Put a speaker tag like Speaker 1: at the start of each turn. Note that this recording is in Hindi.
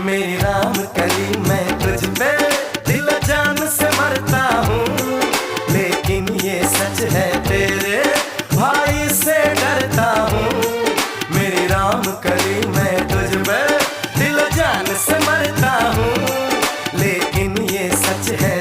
Speaker 1: मेरी राम कली मैं तुझ पे दिल जान से मरता हूँ, लेकिन ये सच है तेरे भाई से डरता हूँ। मेरी राम कली मैं तुझ पे दिल जान से मरता हूँ, लेकिन ये सच है